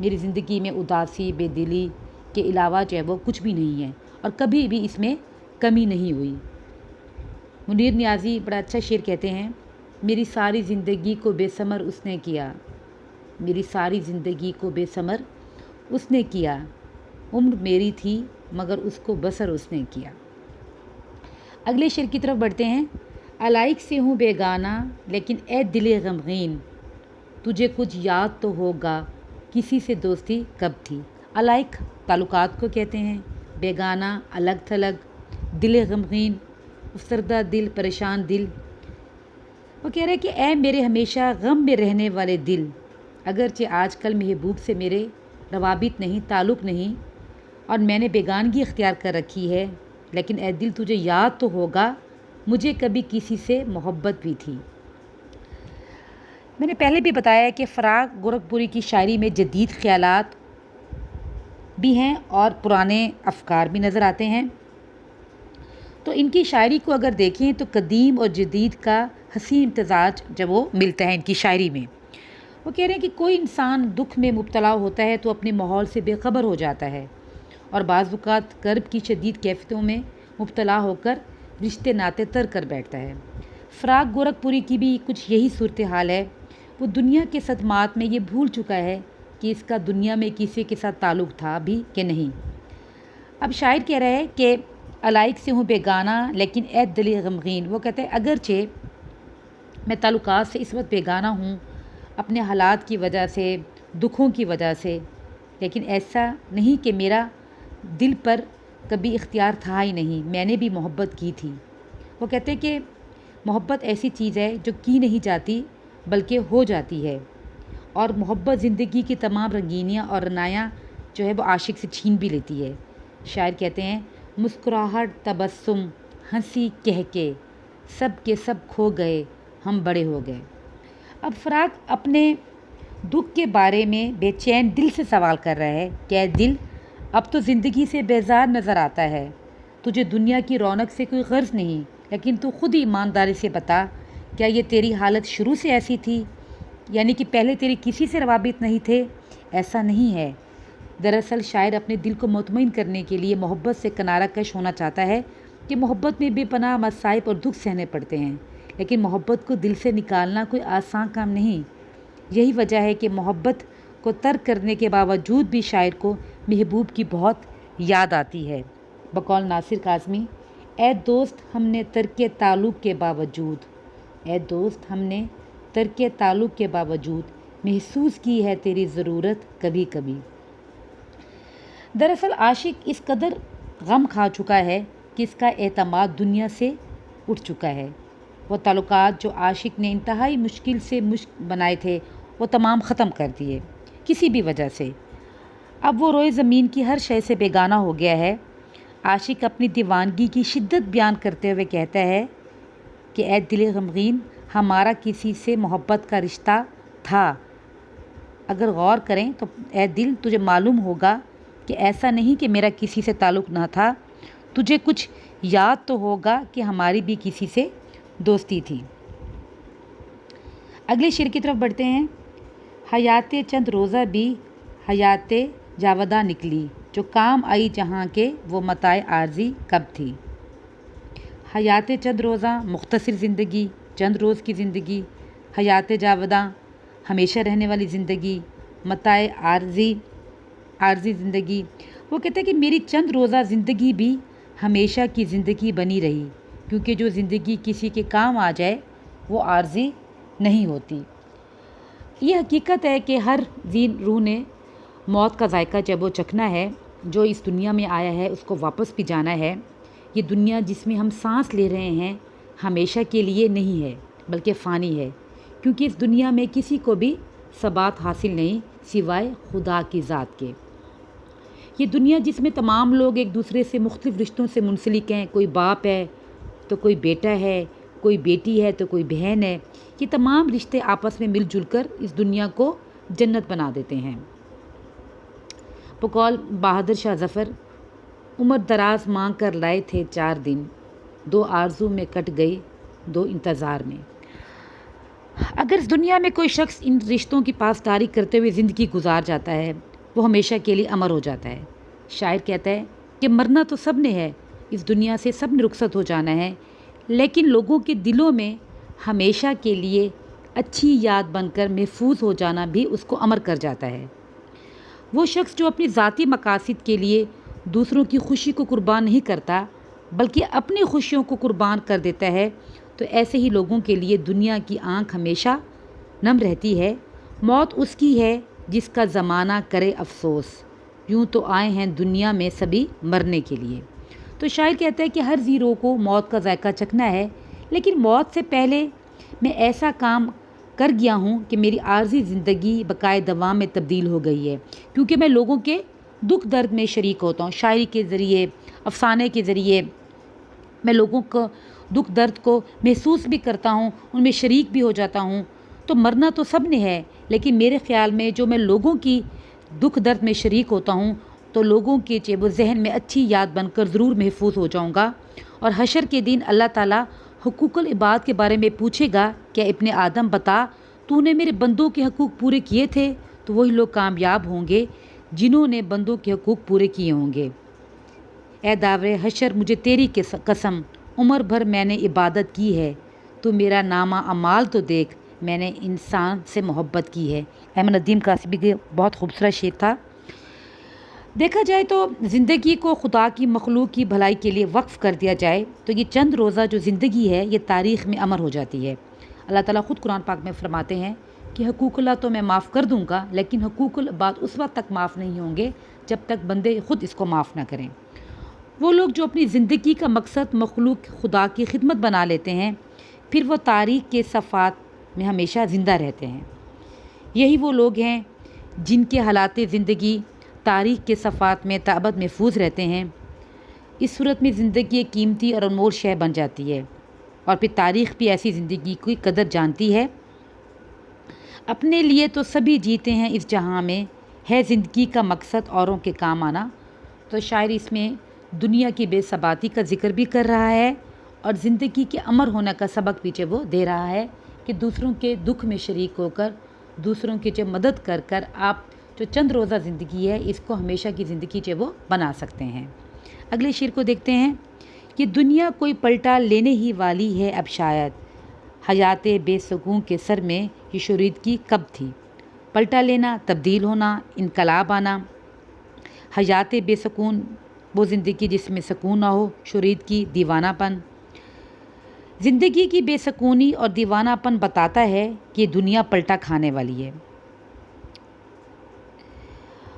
میری زندگی میں اداسی بے دلی کے علاوہ جو ہے وہ کچھ بھی نہیں ہے اور کبھی بھی اس میں کمی نہیں ہوئی۔ منیر نیازی بڑا اچھا شعر کہتے ہیں، میری ساری زندگی کو بے ثمر اس نے کیا، میری ساری زندگی کو بے ثمر اس نے کیا، عمر میری تھی مگر اس کو بسر اس نے کیا۔ اگلے شعر کی طرف بڑھتے ہیں۔ علائق سے ہوں بیگانہ لیکن اے دل غمگین، تجھے کچھ یاد تو ہوگا کسی سے دوستی کب تھی۔ علائق تعلقات کو کہتے ہیں، بیگانہ الگ تھلگ، دل غمگین افسردہ دل، پریشان دل۔ وہ کہہ رہے کہ اے میرے ہمیشہ غم میں رہنے والے دل، اگرچہ آج کل محبوب سے میرے روابط نہیں، تعلق نہیں اور میں نے بیگانگی اختیار کر رکھی ہے، لیکن اے دل تجھے یاد تو ہوگا مجھے کبھی کسی سے محبت بھی تھی۔ میں نے پہلے بھی بتایا کہ فراق گورکھپوری کی شاعری میں جدید خیالات بھی ہیں اور پرانے افکار بھی نظر آتے ہیں۔ تو ان کی شاعری کو اگر دیکھیں تو قدیم اور جدید کا حسین امتزاج جب وہ ملتا ہے ان کی شاعری میں۔ وہ کہہ رہے ہیں کہ کوئی انسان دکھ میں مبتلا ہوتا ہے تو اپنے ماحول سے بے خبر ہو جاتا ہے اور بعض اوقات کرب کی شدید کیفیتوں میں مبتلا ہو کر رشتے ناطے تر کر بیٹھتا ہے۔ فراق گورکھپوری کی بھی کچھ یہی صورتحال ہے۔ وہ دنیا کے صدمات میں یہ بھول چکا ہے کہ اس کا دنیا میں کسی کے ساتھ تعلق تھا بھی کہ نہیں۔ اب شاعر کہہ رہا ہے کہ علائق سے ہوں بیگانہ لیکن اے دل غمگین، وہ کہتے ہیں اگرچہ میں تعلقات سے اس وقت بیگانہ ہوں اپنے حالات کی وجہ سے، دکھوں کی وجہ سے، لیکن ایسا نہیں کہ میرا دل پر کبھی اختیار تھا ہی نہیں، میں نے بھی محبت کی تھی۔ وہ کہتے ہیں کہ محبت ایسی چیز ہے جو کی نہیں جاتی بلکہ ہو جاتی ہے، اور محبت زندگی کی تمام رنگینیاں اور رنایاں جو ہے وہ عاشق سے چھین بھی لیتی ہے۔ شاعر کہتے ہیں مسکراہٹ تبسم ہنسی کہہ کے سب کھو گئے ہم بڑے ہو گئے۔ اب فراق اپنے دکھ کے بارے میں بے چین دل سے سوال کر رہا ہے کہ اے دل، اب تو زندگی سے بیزار نظر آتا ہے، تجھے دنیا کی رونق سے کوئی غرض نہیں، لیکن تو خود ایمانداری سے بتا کیا یہ تیری حالت شروع سے ایسی تھی، یعنی کہ پہلے تیری کسی سے روابط نہیں تھے؟ ایسا نہیں ہے۔ دراصل شاعر اپنے دل کو مطمئن کرنے کے لیے محبت سے کنارہ کش ہونا چاہتا ہے کہ محبت میں بے پناہ مصائب اور دکھ سہنے پڑتے ہیں، لیکن محبت کو دل سے نکالنا کوئی آسان کام نہیں۔ یہی وجہ ہے کہ محبت کو ترک کرنے کے باوجود بھی شاعر کو محبوب کی بہت یاد آتی ہے۔ بقول ناصر کاظمی، اے دوست ہم نے ترک تعلق کے باوجود، اے دوست ہم نے ترک تعلق کے باوجود محسوس کی ہے تیری ضرورت کبھی کبھی۔ دراصل عاشق اس قدر غم کھا چکا ہے کہ اس کا اعتماد دنیا سے اٹھ چکا ہے۔ وہ تعلقات جو عاشق نے انتہائی مشکل سے بنائے تھے وہ تمام ختم کر دیے کسی بھی وجہ سے۔ اب وہ روئے زمین کی ہر شے سے بیگانہ ہو گیا ہے۔ عاشق اپنی دیوانگی کی شدت بیان کرتے ہوئے کہتا ہے کہ اے دل غمگین، ہمارا کسی سے محبت کا رشتہ تھا، اگر غور کریں تو اے دل تجھے معلوم ہوگا کہ ایسا نہیں کہ میرا کسی سے تعلق نہ تھا، تجھے کچھ یاد تو ہوگا کہ ہماری بھی کسی سے دوستی تھی۔ اگلے شعر کی طرف بڑھتے ہیں۔ حیات چند روزہ بھی حیات جاوداں نکلی، جو کام آئی جہاں کے وہ متاع عارضی کب تھی۔ حیات چند روزہ مختصر زندگی، چند روز کی زندگی، حیات جاوداں ہمیشہ رہنے والی زندگی، متاع عارضی زندگی۔ وہ کہتے ہیں کہ میری چند روزہ زندگی بھی ہمیشہ کی زندگی بنی رہی، کیونکہ جو زندگی کسی کے کام آ جائے وہ عارضی نہیں ہوتی۔ یہ حقیقت ہے کہ ہر ذی روح نے موت کا ذائقہ جب وہ چکھنا ہے، جو اس دنیا میں آیا ہے اس کو واپس بھی جانا ہے۔ یہ دنیا جس میں ہم سانس لے رہے ہیں ہمیشہ کے لیے نہیں ہے بلکہ فانی ہے، کیونکہ اس دنیا میں کسی کو بھی ثبات حاصل نہیں سوائے خدا کی ذات کے۔ یہ دنیا جس میں تمام لوگ ایک دوسرے سے مختلف رشتوں سے منسلک ہیں، کوئی باپ ہے تو کوئی بیٹا ہے، کوئی بیٹی ہے تو کوئی بہن ہے، یہ تمام رشتے آپس میں مل جل کر اس دنیا کو جنت بنا دیتے ہیں۔ بقول بہادر شاہ ظفر، عمر دراز مانگ کر لائے تھے 4 دن، 2 آرزو میں کٹ گئی 2 انتظار میں۔ اگر اس دنیا میں کوئی شخص ان رشتوں کی پاسداری کرتے ہوئے زندگی گزار جاتا ہے وہ ہمیشہ کے لیے امر ہو جاتا ہے۔ شاعر کہتا ہے کہ مرنا تو سب نے ہے، اس دنیا سے سب نے رخصت ہو جانا ہے، لیکن لوگوں کے دلوں میں ہمیشہ کے لیے اچھی یاد بن کر محفوظ ہو جانا بھی اس کو امر کر جاتا ہے۔ وہ شخص جو اپنی ذاتی مقاصد کے لیے دوسروں کی خوشی کو قربان نہیں کرتا بلکہ اپنی خوشیوں کو قربان کر دیتا ہے، تو ایسے ہی لوگوں کے لیے دنیا کی آنکھ ہمیشہ نم رہتی ہے۔ موت اس کی ہے جس کا زمانہ کرے افسوس، یوں تو آئے ہیں دنیا میں سبھی مرنے کے لیے۔ تو شاعر کہتا ہے کہ ہر زیرو کو موت کا ذائقہ چکھنا ہے، لیکن موت سے پہلے میں ایسا کام کر گیا ہوں کہ میری عارضی زندگی بقائے دوام میں تبدیل ہو گئی ہے، کیونکہ میں لوگوں کے دکھ درد میں شریک ہوتا ہوں۔ شاعری کے ذریعے، افسانے کے ذریعے میں لوگوں کو دکھ درد کو محسوس بھی کرتا ہوں، ان میں شریک بھی ہو جاتا ہوں۔ تو مرنا تو سب نے ہے، لیکن میرے خیال میں جو میں لوگوں کی دکھ درد میں شریک ہوتا ہوں تو لوگوں کے وہ ذہن میں اچھی یاد بن کر ضرور محفوظ ہو جاؤں گا۔ اور حشر کے دن اللہ تعالیٰ حقوق العباد کے بارے میں پوچھے گا کہ ابن آدم بتا، تو نے میرے بندوں کے حقوق پورے کیے تھے؟ تو وہی لوگ کامیاب ہوں گے جنہوں نے بندوں کے حقوق پورے کیے ہوں گے۔ اے داور حشر، مجھے تیری قسم، عمر بھر میں نے عبادت کی ہے، تو میرا نامہ اعمال تو دیکھ، میں نے انسان سے محبت کی ہے۔ احمد ندیم قاسمی کا بہت خوبصورت شعر تھا۔ دیکھا جائے تو زندگی کو خدا کی مخلوق کی بھلائی کے لیے وقف کر دیا جائے تو یہ چند روزہ جو زندگی ہے یہ تاریخ میں امر ہو جاتی ہے۔ اللہ تعالیٰ خود قرآن پاک میں فرماتے ہیں کہ حقوق اللہ تو میں معاف کر دوں گا، لیکن حقوق العباد اس وقت تک معاف نہیں ہوں گے جب تک بندے خود اس کو معاف نہ کریں۔ وہ لوگ جو اپنی زندگی کا مقصد مخلوق خدا کی خدمت بنا لیتے ہیں، پھر وہ تاریخ کے صفحات میں ہمیشہ زندہ رہتے ہیں۔ یہی وہ لوگ ہیں جن کے حالات زندگی تاریخ کے صفحات میں تا ابد محفوظ رہتے ہیں۔ اس صورت میں زندگی ایک قیمتی اور انمول شے بن جاتی ہے، اور پھر تاریخ بھی ایسی زندگی کی قدر جانتی ہے۔ اپنے لیے تو سبھی جیتے ہیں اس جہاں میں، ہے زندگی کا مقصد اوروں کے کام آنا۔ تو شاعر اس میں دنیا کی بے ثباتی کا ذکر بھی کر رہا ہے اور زندگی کے امر ہونے کا سبق پیچھے وہ دے رہا ہے کہ دوسروں کے دکھ میں شریک ہو کر، دوسروں کی جو مدد کر کر آپ جو چند روزہ زندگی ہے اس کو ہمیشہ کی زندگی جو وہ بنا سکتے ہیں۔ اگلے شعر کو دیکھتے ہیں کہ دنیا کوئی پلٹا لینے ہی والی ہے اب شاید، حیات بے سکون کے سر میں یہ شوریدگی کب تھی۔ پلٹا لینا، تبدیل ہونا، انقلاب آنا۔ حیات بے سکون وہ زندگی جس میں سکون نہ ہو، شوریدگی دیوانہ پن۔ زندگی کی بے سکونی اور دیوانہ پن بتاتا ہے کہ دنیا پلٹا کھانے والی ہے۔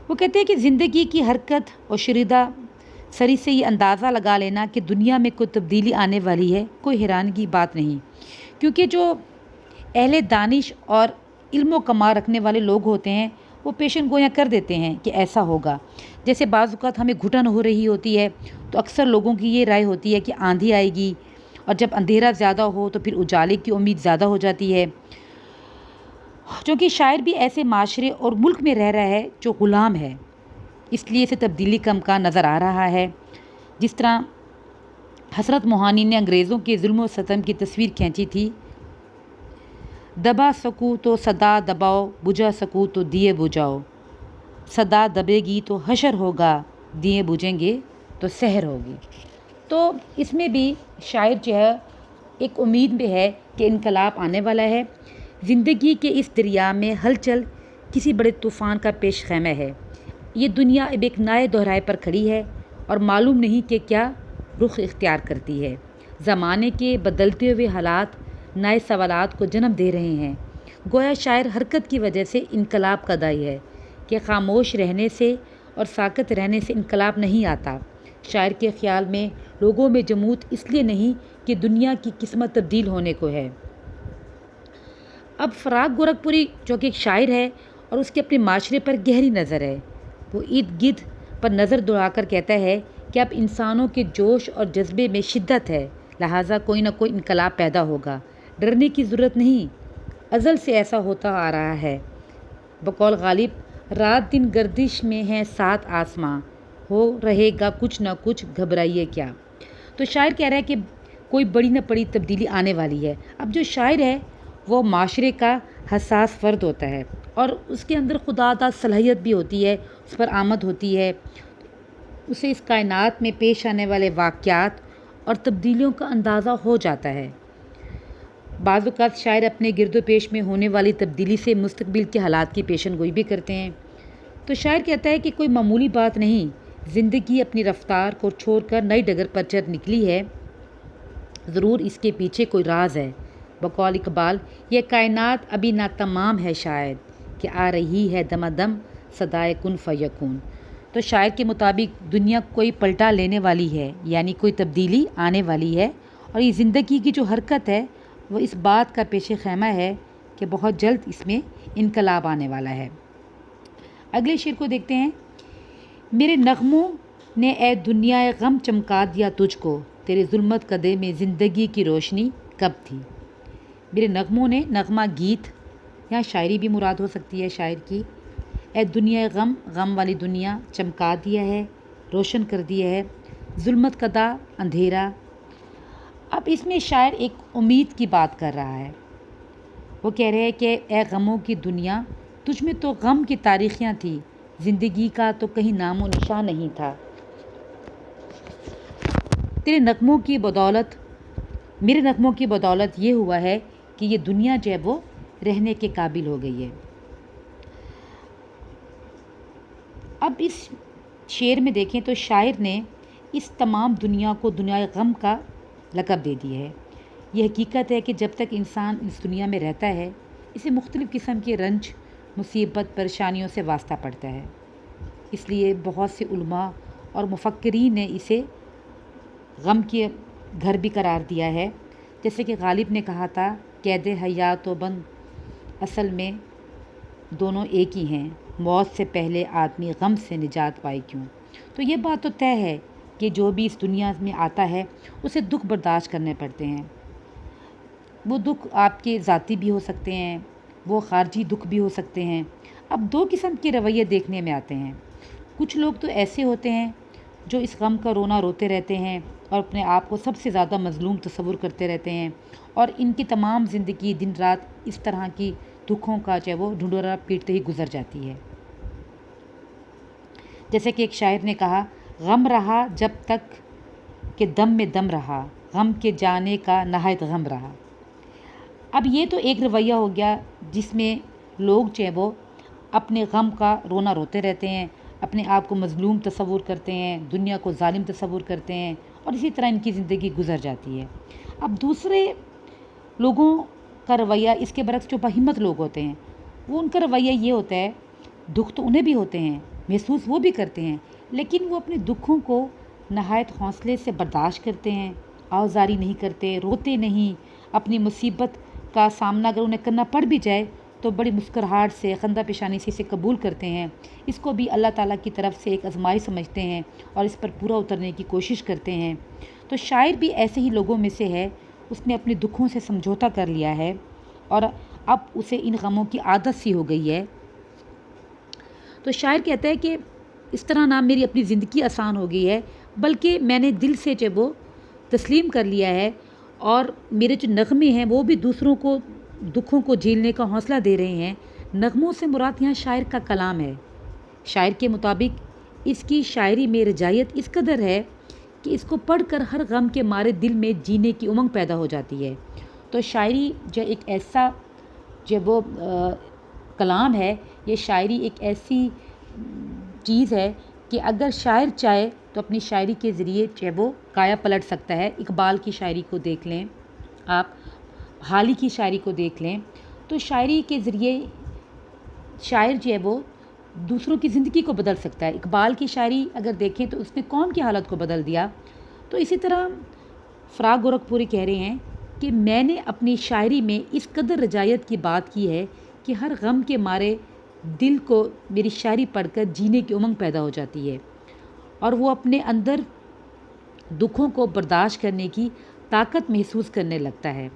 وہ کہتے ہیں کہ زندگی کی حرکت اور شریدہ سری سے یہ اندازہ لگا لینا کہ دنیا میں کوئی تبدیلی آنے والی ہے کوئی حیرانی کی بات نہیں، کیونکہ جو اہل دانش اور علم و کمال رکھنے والے لوگ ہوتے ہیں وہ پیشن گویاں کر دیتے ہیں کہ ایسا ہوگا۔ جیسے بعض اوقات ہمیں گھٹن ہو رہی ہوتی ہے تو اکثر لوگوں کی یہ رائے ہوتی ہے کہ آندھی آئے گی، اور جب اندھیرا زیادہ ہو تو پھر اجالے کی امید زیادہ ہو جاتی ہے۔ چونکہ شاعر بھی ایسے معاشرے اور ملک میں رہ رہا ہے جو غلام ہے، اس لیے اسے تبدیلی کا امکان نظر آ رہا ہے۔ جس طرح حسرت موہانی نے انگریزوں کے ظلم و ستم کی تصویر کھینچی تھی، دبا سکوں تو صدا دباؤ، بجھا سکوں تو دیے بجھاؤ، صدا دبے گی تو حشر ہوگا، دیے بجھیں گے تو سحر ہوگی۔ تو اس میں بھی شاعر جو ہے ایک امید بھی ہے کہ انقلاب آنے والا ہے۔ زندگی کے اس دریا میں ہلچل کسی بڑے طوفان کا پیش خیمہ ہے۔ یہ دنیا اب ایک نئے دہرائے پر کھڑی ہے اور معلوم نہیں کہ کیا رخ اختیار کرتی ہے۔ زمانے کے بدلتے ہوئے حالات نئے سوالات کو جنم دے رہے ہیں۔ گویا شاعر حرکت کی وجہ سے انقلاب کا داعی ہے کہ خاموش رہنے سے اور ساکت رہنے سے انقلاب نہیں آتا۔ شاعر کے خیال میں لوگوں میں جمود اس لیے نہیں کہ دنیا کی قسمت تبدیل ہونے کو ہے۔ اب فراق گورکھپوری جو کہ ایک شاعر ہے اور اس کے اپنے معاشرے پر گہری نظر ہے، وہ ارد گرد پر نظر دوڑا کر کہتا ہے کہ اب انسانوں کے جوش اور جذبے میں شدت ہے، لہٰذا کوئی نہ کوئی انقلاب پیدا ہوگا۔ ڈرنے کی ضرورت نہیں، ازل سے ایسا ہوتا آ رہا ہے۔ بقول غالب، رات دن گردش میں ہیں سات آسماں، ہو رہے گا کچھ نہ کچھ، گھبرائیے کیا۔ تو شاعر کہہ رہا ہے کہ کوئی بڑی نہ بڑی تبدیلی آنے والی ہے۔ اب جو شاعر ہے وہ معاشرے کا حساس فرد ہوتا ہے اور اس کے اندر خدا داد صلاحیت بھی ہوتی ہے، اس پر آمد ہوتی ہے، اسے اس کائنات میں پیش آنے والے واقعات اور تبدیلیوں کا اندازہ ہو جاتا ہے۔ بعض اوقات شاعر اپنے گرد و پیش میں ہونے والی تبدیلی سے مستقبل کے حالات کی پیشن گوئی بھی کرتے ہیں۔ تو شاعر کہتا ہے کہ کوئی معمولی بات نہیں، زندگی اپنی رفتار کو چھوڑ کر نئی ڈگر پر چل نکلی ہے، ضرور اس کے پیچھے کوئی راز ہے۔ بقول اقبال، یہ کائنات ابھی ناتمام ہے شاید، کہ آ رہی ہے دم دم صدائے کن فیکون۔ تو شاعر کے مطابق دنیا کوئی پلٹا لینے والی ہے، یعنی کوئی تبدیلی آنے والی ہے، اور یہ زندگی کی جو حرکت ہے وہ اس بات کا پیش خیمہ ہے کہ بہت جلد اس میں انقلاب آنے والا ہے۔ اگلے شعر کو دیکھتے ہیں۔ میرے نغموں نے اے دنیا غم چمکا دیا تجھ کو، تیرے ظلمت کدے میں زندگی کی روشنی کب تھی۔ میرے نغموں نے، نغمہ گیت، یہاں شاعری بھی مراد ہو سکتی ہے شاعر کی۔ اے دنیا غم، غم والی دنیا، چمکا دیا ہے، روشن کر دیا ہے، ظلمت کدا، اندھیرا۔ اب اس میں شاعر ایک امید کی بات کر رہا ہے۔ وہ کہہ رہے ہیں کہ اے غموں کی دنیا، تجھ میں تو غم کی تاریخیاں تھی، زندگی کا تو کہیں نام و نشان نہیں تھا۔ تیرے نغموں کی بدولت، میرے نغموں کی بدولت یہ ہوا ہے کہ یہ دنیا جو ہے وہ رہنے کے قابل ہو گئی ہے۔ اب اس شعر میں دیکھیں تو شاعر نے اس تمام دنیا کو دنیا غم کا لقب دے دیا ہے۔ یہ حقیقت ہے کہ جب تک انسان اس دنیا میں رہتا ہے، اسے مختلف قسم کے رنج، مصیبت، پریشانیوں سے واسطہ پڑتا ہے۔ اس لیے بہت سے علماء اور مفکرین نے اسے غم کے گھر بھی قرار دیا ہے۔ جیسے کہ غالب نے کہا تھا، قید حیات و بند اصل میں دونوں ایک ہی ہیں، موت سے پہلے آدمی غم سے نجات پائے کیوں۔ تو یہ بات تو طے ہے کہ جو بھی اس دنیا میں آتا ہے اسے دکھ برداشت کرنے پڑتے ہیں۔ وہ دکھ آپ کے ذاتی بھی ہو سکتے ہیں، وہ خارجی دکھ بھی ہو سکتے ہیں۔ اب دو قسم کے رویے دیکھنے میں آتے ہیں۔ کچھ لوگ تو ایسے ہوتے ہیں جو اس غم کا رونا روتے رہتے ہیں اور اپنے آپ کو سب سے زیادہ مظلوم تصور کرتے رہتے ہیں، اور ان کی تمام زندگی دن رات اس طرح کی دکھوں کا جو ہے وہ ڈھنڈورا پیٹتے ہی گزر جاتی ہے۔ جیسے کہ ایک شاعر نے کہا، غم رہا جب تک کہ دم میں دم رہا، غم کے جانے کا نہایت غم رہا۔ اب یہ تو ایک رویہ ہو گیا جس میں لوگ جو ہے وہ اپنے غم کا رونا روتے رہتے ہیں، اپنے آپ کو مظلوم تصور کرتے ہیں، دنیا کو ظالم تصور کرتے ہیں، اور اسی طرح ان کی زندگی گزر جاتی ہے۔ اب دوسرے لوگوں کا رویہ اس کے برعکس، جو بہمت لوگ ہوتے ہیں، وہ ان کا رویہ یہ ہوتا ہے، دکھ تو انہیں بھی ہوتے ہیں، محسوس وہ بھی کرتے ہیں، لیکن وہ اپنے دکھوں کو نہایت حوصلے سے برداشت کرتے ہیں، آوزاری نہیں کرتے، روتے نہیں، اپنی مصیبت کا سامنا اگر انہیں کرنا پڑ بھی جائے تو بڑی مسکراہٹ سے، خندہ پیشانی سے اسے قبول کرتے ہیں۔ اس کو بھی اللہ تعالیٰ کی طرف سے ایک آزمائش سمجھتے ہیں اور اس پر پورا اترنے کی کوشش کرتے ہیں۔ تو شاعر بھی ایسے ہی لوگوں میں سے ہے، اس نے اپنے دکھوں سے سمجھوتا کر لیا ہے اور اب اسے ان غموں کی عادت سی ہو گئی ہے۔ تو شاعر کہتا ہے کہ اس طرح نہ میری اپنی زندگی آسان ہو گئی ہے، بلکہ میں نے دل سے جو وہ تسلیم کر لیا ہے، اور میرے جو نغمے ہیں وہ بھی دوسروں کو دکھوں کو جھیلنے کا حوصلہ دے رہے ہیں۔ نغموں سے مراد یہاں شاعر کا کلام ہے۔ شاعر کے مطابق اس کی شاعری میں رجائیت اس قدر ہے کہ اس کو پڑھ کر ہر غم کے مارے دل میں جینے کی امنگ پیدا ہو جاتی ہے۔ تو شاعری جو ایک ایسا جو وہ کلام ہے، یہ شاعری ایک ایسی چیز ہے کہ اگر شاعر چاہے تو اپنی شاعری کے ذریعے جو ہے وہ کایا پلٹ سکتا ہے۔ اقبال کی شاعری کو دیکھ لیں آپ، حالی کی شاعری کو دیکھ لیں، تو شاعری کے ذریعے شاعر جو ہے وہ دوسروں کی زندگی کو بدل سکتا ہے۔ اقبال کی شاعری اگر دیکھیں تو اس نے قوم کی حالت کو بدل دیا۔ تو اسی طرح فراق گورکھپوری کہہ رہے ہیں کہ میں نے اپنی شاعری میں اس قدر رجائیت کی بات کی ہے کہ ہر غم کے مارے دل کو میری شاعری پڑھ کر جینے کی امنگ پیدا ہو جاتی ہے، اور وہ اپنے اندر دکھوں کو برداشت کرنے کی طاقت محسوس کرنے لگتا ہے۔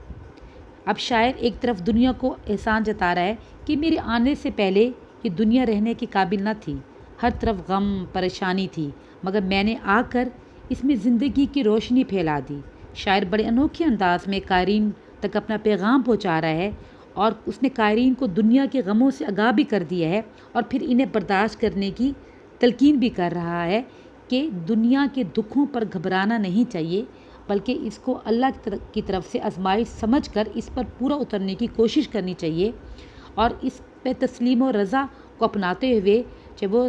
اب شاعر ایک طرف دنیا کو احسان جتا رہا ہے کہ میرے آنے سے پہلے یہ دنیا رہنے کے قابل نہ تھی، ہر طرف غم پریشانی تھی، مگر میں نے آ کر اس میں زندگی کی روشنی پھیلا دی۔ شاعر بڑے انوکھے انداز میں قارئین تک اپنا پیغام پہنچا رہا ہے اور اس نے قارئین کو دنیا کے غموں سے آگاہ بھی کر دیا ہے اور پھر انہیں برداشت کرنے کی تلقین بھی کر رہا ہے کہ دنیا کے دکھوں پر گھبرانا نہیں چاہیے، بلکہ اس کو اللہ کی طرف سے آزمائش سمجھ کر اس پر پورا اترنے کی کوشش کرنی چاہیے، اور اس پہ تسلیم و رضا کو اپناتے ہوئے جو وہ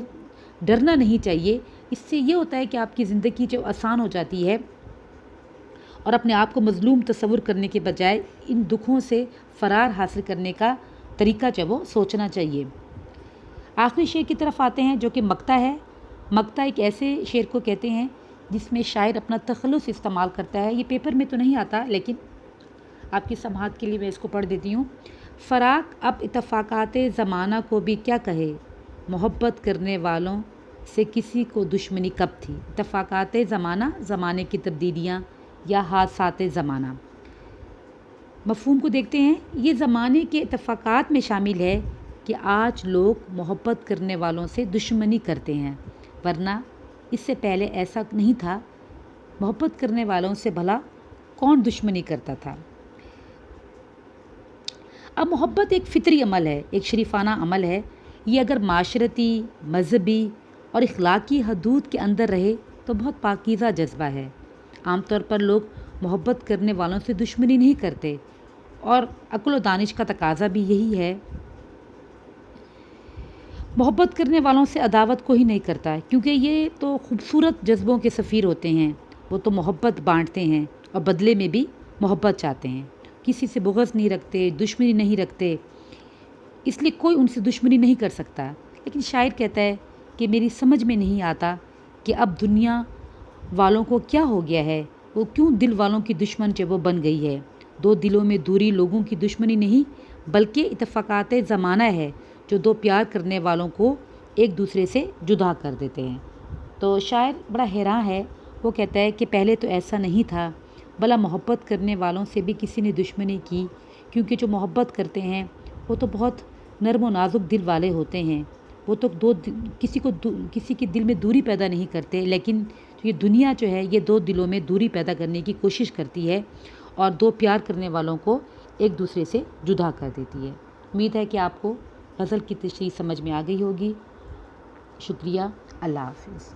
ڈرنا نہیں چاہیے۔ اس سے یہ ہوتا ہے کہ آپ کی زندگی جو آسان ہو جاتی ہے، اور اپنے آپ کو مظلوم تصور کرنے کے بجائے ان دکھوں سے فرار حاصل کرنے کا طریقہ جو وہ سوچنا چاہیے۔ آخری شعر کی طرف آتے ہیں جو کہ مقطع ہے۔ مقطع ایک ایسے شعر کو کہتے ہیں جس میں شاعر اپنا تخلص استعمال کرتا ہے۔ یہ پیپر میں تو نہیں آتا، لیکن آپ کی سماعت کے لیے میں اس کو پڑھ دیتی ہوں۔ فراق اب اتفاقات زمانہ کو بھی کیا کہے، محبت کرنے والوں سے کسی کو دشمنی کب تھی۔ اتفاقات زمانہ، زمانے کی تبدیلیاں یا حادثات زمانہ۔ مفہوم کو دیکھتے ہیں۔ یہ زمانے کے اتفاقات میں شامل ہے کہ آج لوگ محبت کرنے والوں سے دشمنی کرتے ہیں، ورنہ اس سے پہلے ایسا نہیں تھا۔ محبت کرنے والوں سے بھلا کون دشمنی کرتا تھا؟ اب محبت ایک فطری عمل ہے، ایک شریفانہ عمل ہے۔ یہ اگر معاشرتی، مذہبی اور اخلاقی حدود کے اندر رہے تو بہت پاکیزہ جذبہ ہے۔ عام طور پر لوگ محبت کرنے والوں سے دشمنی نہیں کرتے، اور عقل و دانش کا تقاضا بھی یہی ہے۔ محبت کرنے والوں سے عداوت کو ہی نہیں کرتا، کیونکہ یہ تو خوبصورت جذبوں کے سفیر ہوتے ہیں۔ وہ تو محبت بانٹتے ہیں اور بدلے میں بھی محبت چاہتے ہیں۔ کسی سے بغض نہیں رکھتے، دشمنی نہیں رکھتے، اس لیے کوئی ان سے دشمنی نہیں کر سکتا۔ لیکن شاعر کہتا ہے کہ میری سمجھ میں نہیں آتا کہ اب دنیا والوں کو کیا ہو گیا ہے، وہ کیوں دل والوں کی دشمن جو وہ بن گئی ہے۔ دو دلوں میں دوری لوگوں کی دشمنی نہیں، بلکہ اتفاقات زمانہ ہے جو دو پیار کرنے والوں کو ایک دوسرے سے جدا کر دیتے ہیں۔ تو شاعر بڑا حیران ہے۔ وہ کہتا ہے کہ پہلے تو ایسا نہیں تھا، بھلا محبت کرنے والوں سے بھی کسی نے دشمنی کی، کیونکہ جو محبت کرتے ہیں وہ تو بہت نرم و نازک دل والے ہوتے ہیں۔ وہ تو کسی کے دل میں دوری پیدا نہیں کرتے، لیکن یہ دنیا جو ہے یہ دو دلوں میں دوری پیدا کرنے کی کوشش کرتی ہے اور دو پیار کرنے والوں کو ایک دوسرے سے جدا کر دیتی ہے۔ امید ہے کہ آپ کو غزل کی تشریح سمجھ میں آ گئی ہوگی۔ شکریہ۔ اللہ حافظ۔